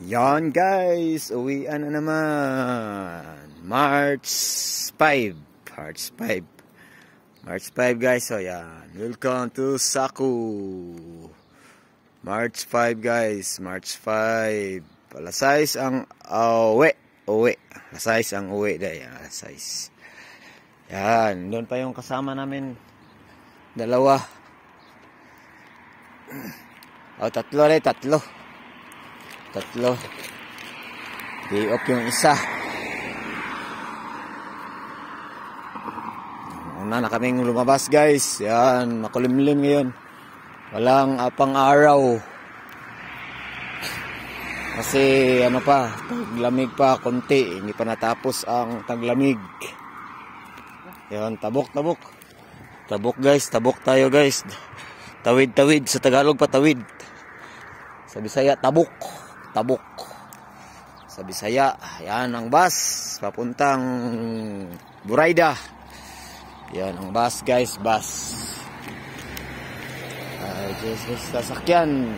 Yan guys, uwian na naman. March 5 guys. So yan, welcome to Saku. March 5 guys, March 5. Alas 6 ang uwi. Alas 6 ang uwi dahil. Alas 6. Yan, doon pa yung kasama namin. Dalawa. Tatlo. Day off yung isa. Una na kaming lumabas guys. Yan, makulimlim ngayon. Walang apang araw. Kasi ano pa, taglamig pa konti. Hindi pa natapos ang taglamig. Yan, tabok. Tabok guys, tabok tayo guys. Tawid. Sa Tagalog pa tawid. Sa Bisaya, tabok. Sa Bisaya, yan ang bus papuntang Burayda. Yan ang bus guys, bus. Sasakyan.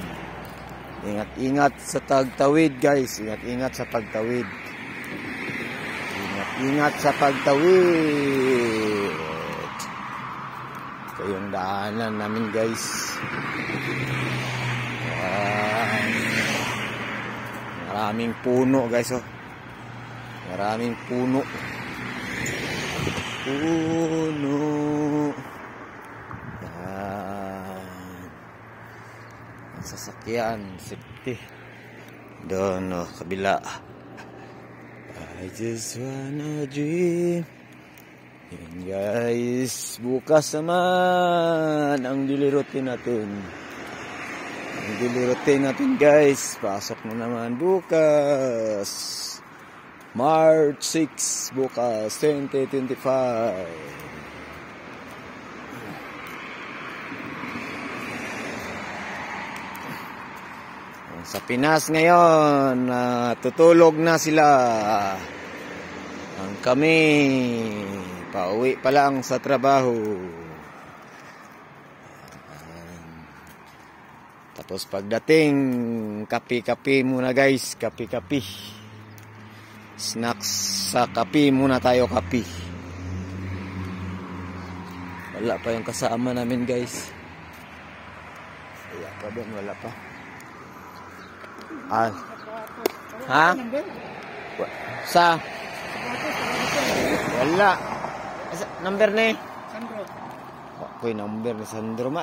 Ingat sa tagtawid guys. Ingat sa pagtawid. Ingat sa pagtawid. Ito yung daanan namin guys. Maraming puno guys, oh. Maraming puno. Yan. Ang sasakyan, safety. Doon, oh, kabila. I just wanna dream. Yan guys, bukas naman ang dilirutin natin. Dilirutin natin guys. Pasok na naman bukas. March 6 bukas 2025. Sa Pinas ngayon, tutulog na sila. Ang kami pauwi pa lang sa trabaho. Tapos pagdating, kape muna guys, kape. Snacks sa kape muna tayo, kape. Wala pa yung kasama namin guys. Wala pa. Ha? Sa? Wala. Number ni? Sandro. Ako yung number ni Sandro.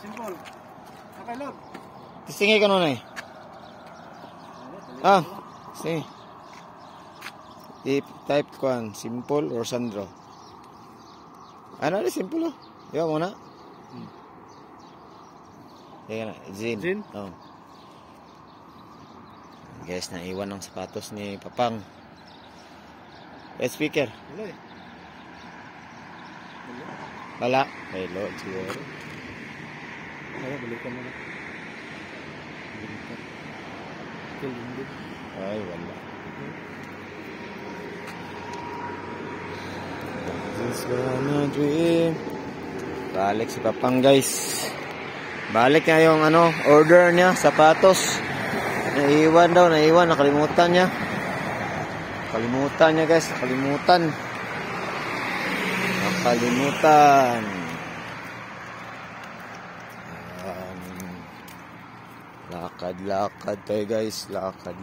Simple. Nakalog. Tisingay ka nun eh. Sige. I-type ko an Simple or Sandro. Ano na Simple oh. Yaw mo na. Yan na, Zin. Oh. Guys, naiwan ng sapatos ni Papang. Speaker. Wala. Hello, siguro. Balikan mo na. Ay, wala. Just wanna dream. Balik si Papang guys. Balik na yung order niya, sapatos. Naiwan. Nakalimutan niya guys. Nakalimutan. Lakad tayo guys. Lakad.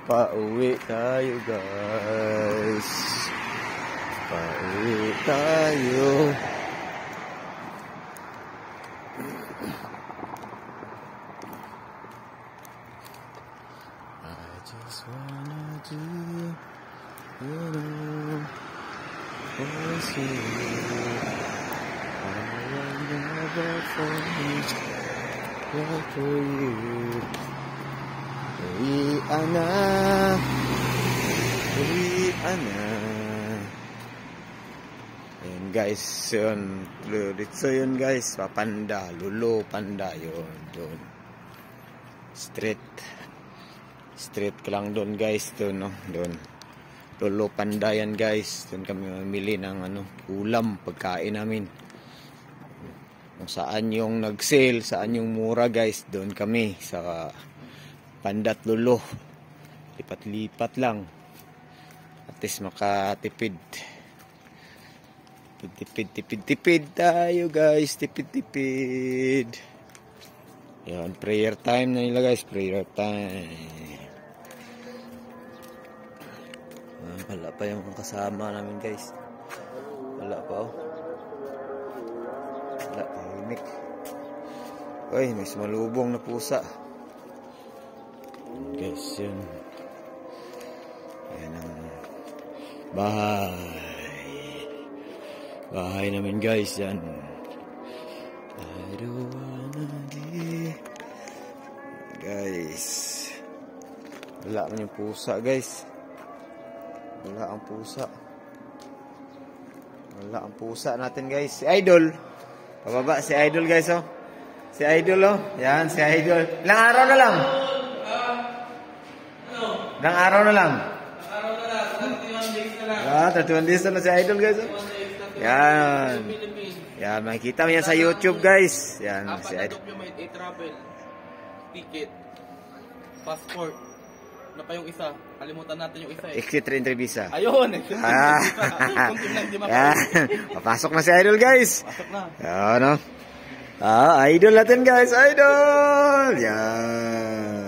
Pauwi tayo guys. Pauwi tayo. I just wanna do for you. For you. Uwian na. Ayan guys, yun. Dito yun guys, Papanda, Lulo Panda yun. Doon. Street ka lang doon guys. Doon, no? Doon. Lulo Panda yan guys. Doon kami mamili ng ulam, pagkain namin. Kung saan yung nag-sale, saan yung mura guys, doon kami sa Pandat Lolo. Lipat-lipat lang. At least makatipid. Tipid tayo guys, tipid. Yan, prayer time na nila guys, prayer time. Wala pa yung kasama namin guys. Wala pa oh. Wala, tahimik. Uy, may sumalubong na pusa. Guys, yun. Ayan ang bahay namin guys, yan. I don't wanna be. Guys, wala man yung pusa guys. Wala ang pusa. Wala ang pusa natin guys. Si Idol. Pababa si Idol guys oh. Si Idol oh. Yan si Idol. Ilang araw na lang? Ilang araw na lang? 31 days na lang. 31 days na lang si Idol guys oh. Yan. Yan, makikita mo yan sa YouTube guys. Yan si Idol. Document, travel ticket, passport. Ano pa yung isa? Kalimutan natin yung isa eh. Exit entry visa. Ayun! Yan. Papasok na si Idol guys. Pasok na. Yan no. Idol natin guys. Idol! Yan.